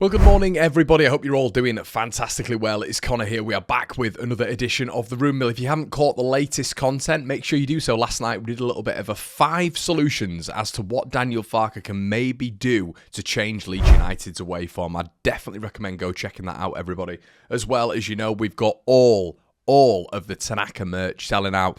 Well, good morning, everybody. I hope you're all doing fantastically well. It's Connor here. We are back with another edition of The Room Mill. If you haven't caught the latest content, make sure you do so. Last night, we did a little bit of a 5 solutions as to what Daniel Farke can maybe do to change Leeds United's away form. I definitely recommend go checking that out, everybody. As well as, you know, we've got all of the Tanaka merch selling out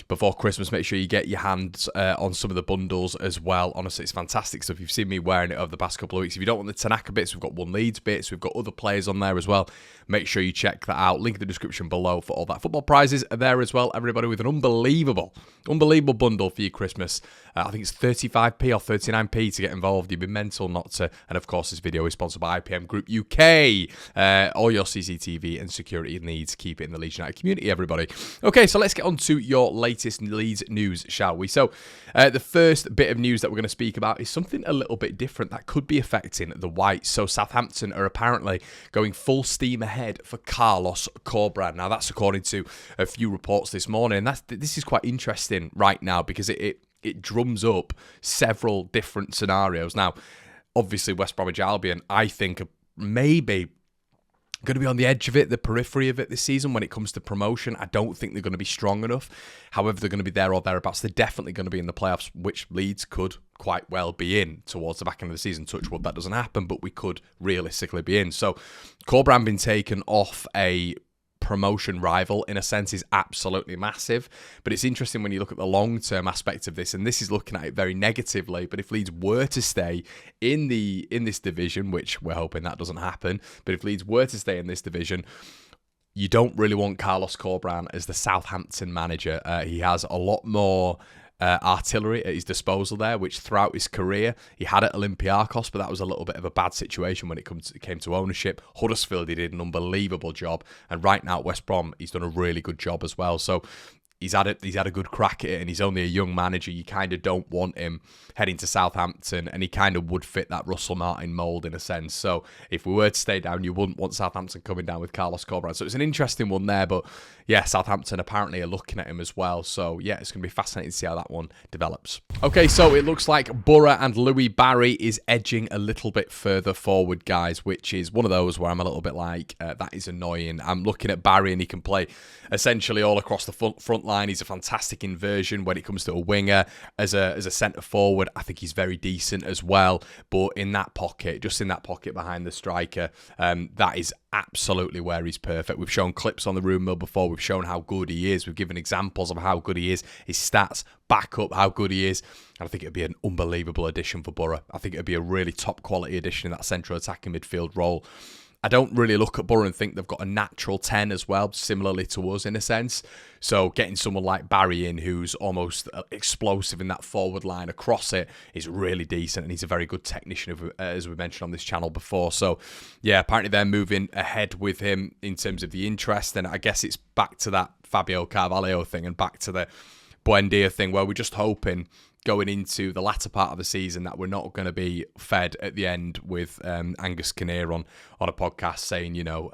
before Christmas. Make sure you get your hands on some of the bundles as well. Honestly, it's fantastic stuff. You've seen me wearing it over the past couple of weeks. If you don't want the Tanaka bits, we've got One Leeds bits. We've got other players on there as well. Make sure you check that out. Link in the description below for all that. Football prizes are there as well, everybody, with an unbelievable bundle for your Christmas. I think it's 35p or 39p to get involved. You'd be mental not to. And of course, this video is sponsored by IPM Group UK. All your CCTV and security needs. Keep it in the Leeds United community, everybody. Okay, so let's get on to your latest Leeds news, shall we? So the first bit of news that we're going to speak about is something a little bit different that could be affecting the Whites. So Southampton are apparently going full steam ahead for Carlos Corberán. Now that's according to a few reports this morning. This is quite interesting right now because it drums up several different scenarios. Now, obviously West Bromwich Albion, I think, are maybe going to be on the edge of it, the periphery of it this season when it comes to promotion. I don't think they're going to be strong enough. However, they're going to be there or thereabouts. They're definitely going to be in the playoffs, which Leeds could quite well be in towards the back end of the season. Touch wood, that doesn't happen, but we could realistically be in. So Corberán being taken off a promotion rival in a sense is absolutely massive, but it's interesting when you look at the long-term aspect of this, and this is looking at it very negatively. But if Leeds were to stay in this division, which we're hoping that doesn't happen, but if Leeds were to stay in this division, you don't really want Carlos Corberán as the Southampton manager. He has a lot more artillery at his disposal there, which throughout his career he had at Olympiacos, but that was a little bit of a bad situation when it came to ownership. Huddersfield, he did an unbelievable job, and right now at West Brom, he's done a really good job as well. So he's had a good crack at it, and he's only a young manager. You kind of don't want him heading to Southampton, and he kind of would fit that Russell Martin mould in a sense. So if we were to stay down, you wouldn't want Southampton coming down with Carlos Corberán. So it's an interesting one there, but yeah, Southampton apparently are looking at him as well. So yeah, it's going to be fascinating to see how that one develops. Okay, so it looks like Borough and Louie Barry is edging a little bit further forward, guys, which is one of those where I'm a little bit like, that is annoying. I'm looking at Barry and he can play essentially all across the front line. He's a fantastic inversion when it comes to a winger. As a centre forward, I think he's very decent as well. But in that pocket, just in that pocket behind the striker, that is absolutely where he's perfect. We've shown clips on the Room Mill before. We've shown how good he is. We've given examples of how good he is. His stats back up how good he is. And I think it'd be an unbelievable addition for Borough. I think it'd be a really top quality addition in that central attacking midfield role. I don't really look at Borough and think they've got a natural 10 as well, similarly to us in a sense. So getting someone like Barry in, who's almost explosive in that forward line across it, is really decent, and he's a very good technician, as we mentioned on this channel before. So yeah, apparently they're moving ahead with him in terms of the interest, and I guess it's back to that Fabio Carvalho thing and back to the Buendia thing, where we're just hoping going into the latter part of the season that we're not going to be fed at the end with Angus Kinnear on a podcast saying, you know,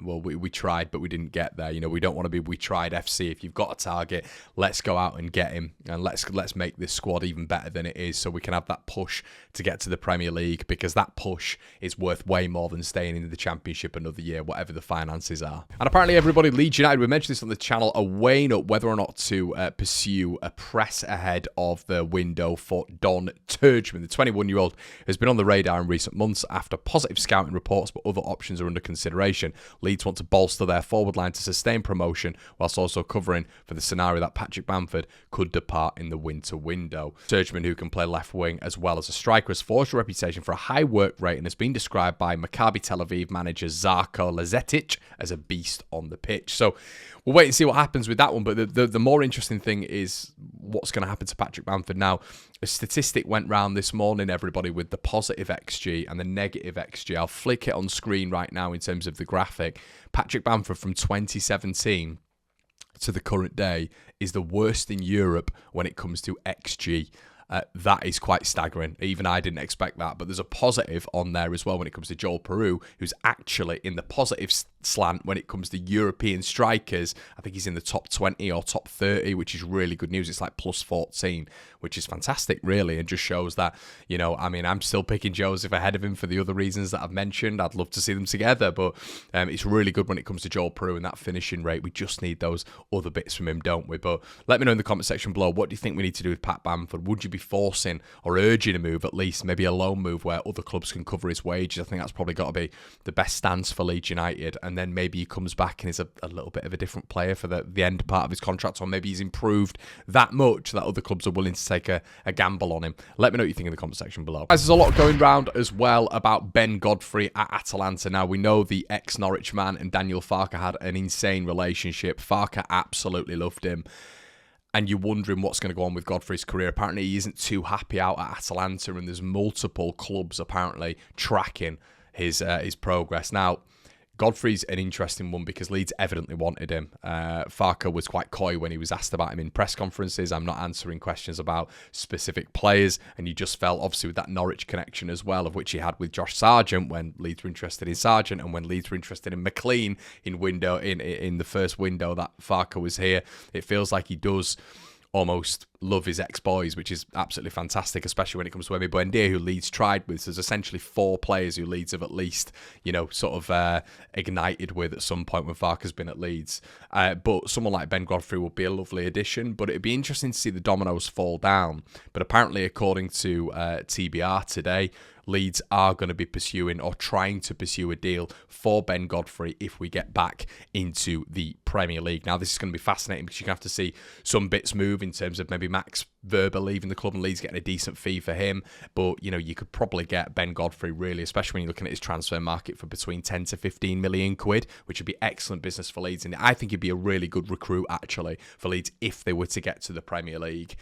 well, we tried, but we didn't get there. You know, we don't want to be we tried FC. If you've got a target, let's go out and get him, and let's make this squad even better than it is, so we can have that push to get to the Premier League, because that push is worth way more than staying in the Championship another year, whatever the finances are. And apparently, everybody, Leeds United, we mentioned this on the channel, are weighing up whether or not to pursue a press ahead of the window for Don Turgeman. The 21-year-old has been on the radar in recent months after positive scouting reports, but other options are under consideration. Leeds want to bolster their forward line to sustain promotion, whilst also covering for the scenario that Patrick Bamford could depart in the winter window. Turgeman, who can play left wing as well as a striker, has forged a reputation for a high work rate and has been described by Maccabi Tel Aviv manager Zarko Lazetic as a beast on the pitch. So we'll wait and see what happens with that one. But the more interesting thing is what's going to happen to Patrick Bamford. Now, a statistic went round this morning, everybody, with the positive XG and the negative XG. I'll flick it on screen right now in terms of the graphic. Patrick Bamford from 2017 to the current day is the worst in Europe when it comes to XG. That is quite staggering. Even I didn't expect that. But there's a positive on there as well when it comes to Joel Peru, who's actually in the positive slant when it comes to European strikers. I think he's in the top 20 or top 30, which is really good news. It's like plus 14, which is fantastic, really, and just shows that, you know, I mean, I'm still picking Joseph ahead of him for the other reasons that I've mentioned. I'd love to see them together, but it's really good when it comes to Joel Peru and that finishing rate. We just need those other bits from him, don't we? But let me know in the comment section below, what do you think we need to do with Pat Bamford? Would you be forcing or urging a move, at least maybe a loan move where other clubs can cover his wages? I think that's probably got to be the best stance for Leeds United, and then maybe he comes back and is a little bit of a different player for the end part of his contract, or maybe he's improved that much that other clubs are willing to take a gamble on him. Let me know what you think in the comment section below. Guys, there's a lot going round as well about Ben Godfrey at Atalanta. Now, we know the ex-Norwich man and Daniel Farke had an insane relationship. Farke absolutely loved him. And you're wondering what's going to go on with Godfrey's career. Apparently, he isn't too happy out at Atalanta, and there's multiple clubs apparently tracking his progress. Now, Godfrey's an interesting one because Leeds evidently wanted him. Farke was quite coy when he was asked about him in press conferences. I'm not answering questions about specific players, and you just felt, obviously, with that Norwich connection as well, of which he had with Josh Sargent when Leeds were interested in Sargent, and when Leeds were interested in McLean in the first window that Farke was here. It feels like he does almost love his ex-boys, which is absolutely fantastic, especially when it comes to Emi Buendia, who Leeds tried with. So there's essentially 4 players who Leeds have at least, you know, sort of ignited with at some point when Farke's been at Leeds. But someone like Ben Godfrey would be a lovely addition, but it'd be interesting to see the dominoes fall down. But apparently, according to TBR today, Leeds are going to be pursuing or trying to pursue a deal for Ben Godfrey if we get back into the Premier League. Now, this is going to be fascinating because you're going to have to see some bits move in terms of maybe Max Verber leaving the club and Leeds getting a decent fee for him. But, you know, you could probably get Ben Godfrey, really, especially when you're looking at his transfer market, for between 10 to 15 million quid, which would be excellent business for Leeds. And I think he'd be a really good recruit, actually, for Leeds if they were to get to the Premier League.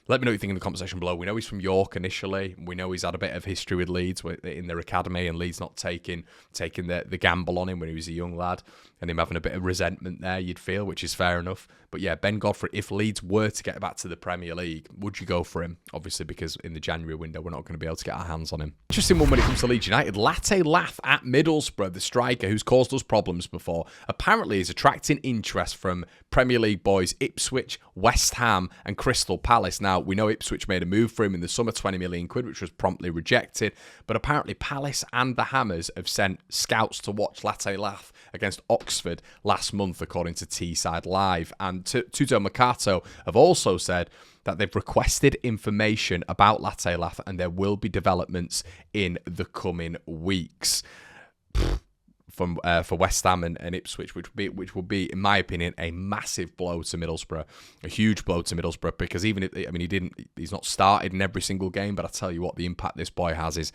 Let me know what you think in the comment section below. We know he's from York initially. We know he's had a bit of history with Leeds in their academy, and Leeds not taking the gamble on him when he was a young lad, and him having a bit of resentment there, you'd feel, which is fair enough. But yeah, Ben Godfrey, if Leeds were to get back to the Premier League, would you go for him? Obviously, because in the January window, we're not going to be able to get our hands on him. Interesting one when it comes to Leeds United. Lattela at Middlesbrough, the striker who's caused us problems before, apparently is attracting interest from Premier League boys Ipswich, West Ham and Crystal Palace. Now, we know Ipswich made a move for him in the summer, 20 million quid, which was promptly rejected. But apparently Palace and the Hammers have sent scouts to watch Lattela against Oxford last month, according to Teesside Live. And Tuto Mercato have also said that they've requested information about Lattela and there will be developments in the coming weeks. For West Ham and Ipswich, which would be, in my opinion, a massive blow to Middlesbrough, a huge blow to Middlesbrough, because even if, I mean, he's not started in every single game, but I tell you what, the impact this boy has is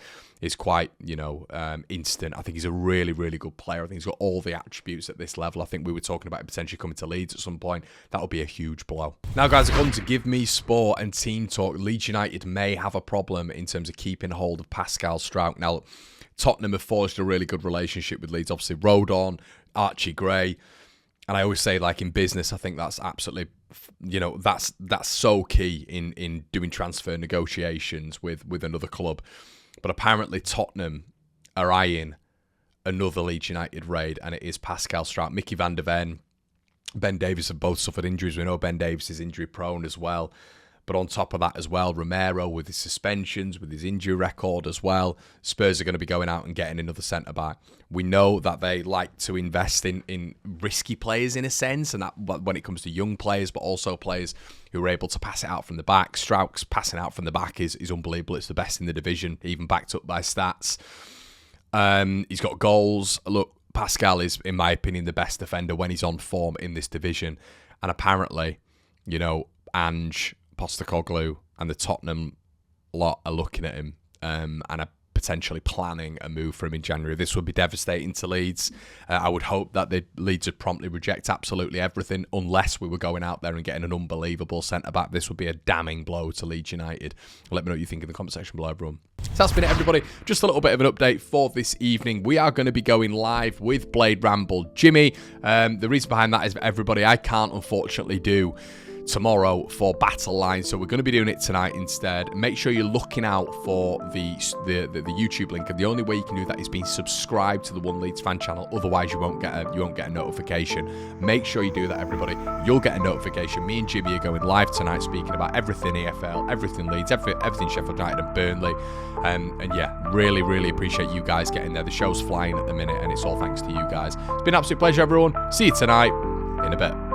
quite, you know, instant. I think he's a really, really good player. I think he's got all the attributes at this level. I think we were talking about potentially coming to Leeds at some point. That would be a huge blow. Now, guys, according to Give Me Sport and Team Talk, Leeds United may have a problem in terms of keeping hold of Pascal Struijk. Now, Tottenham have forged a really good relationship with Leeds. Obviously, Rodon, Archie Gray. And I always say, like, in business, I think that's absolutely, you know, that's so key in doing transfer negotiations with another club. But apparently Tottenham are eyeing another Leeds United raid, and it is Pascal Struijk. Mickey van der Ven, Ben Davies have both suffered injuries. We know Ben Davies is injury prone as well. But on top of that as well, Romero with his suspensions, with his injury record as well, Spurs are going to be going out and getting another centre-back. We know that they like to invest in risky players in a sense, and that when it comes to young players, but also players who are able to pass it out from the back. Struijk's passing out from the back is unbelievable. It's the best in the division, even backed up by stats. He's got goals. Look, Pascal is, in my opinion, the best defender when he's on form in this division. And apparently, you know, Ange Postecoglou and the Tottenham lot are looking at him and are potentially planning a move for him in January. This would be devastating to Leeds. I would hope that the Leeds would promptly reject absolutely everything unless we were going out there and getting an unbelievable centre-back. This would be a damning blow to Leeds United. Let me know what you think in the comment section below, everyone. So that's been it, everybody. Just a little bit of an update for this evening. We are going to be going live with Blade Ramble Jimmy. The reason behind that is, everybody, I can't unfortunately do tomorrow for Battle Line, so we're going to be doing it tonight instead. Make sure you're looking out for the YouTube link, and the only way you can do that is being subscribed to the One Leeds fan channel. Otherwise, you won't get a notification. Make sure you do that, everybody. You'll get a notification. Me and Jimmy are going live tonight, speaking about everything EFL, everything Leeds, everything Sheffield United and Burnley. And yeah, really, really appreciate you guys getting there. The show's flying at the minute, and it's all thanks to you guys. It's been an absolute pleasure, everyone. See you tonight in a bit.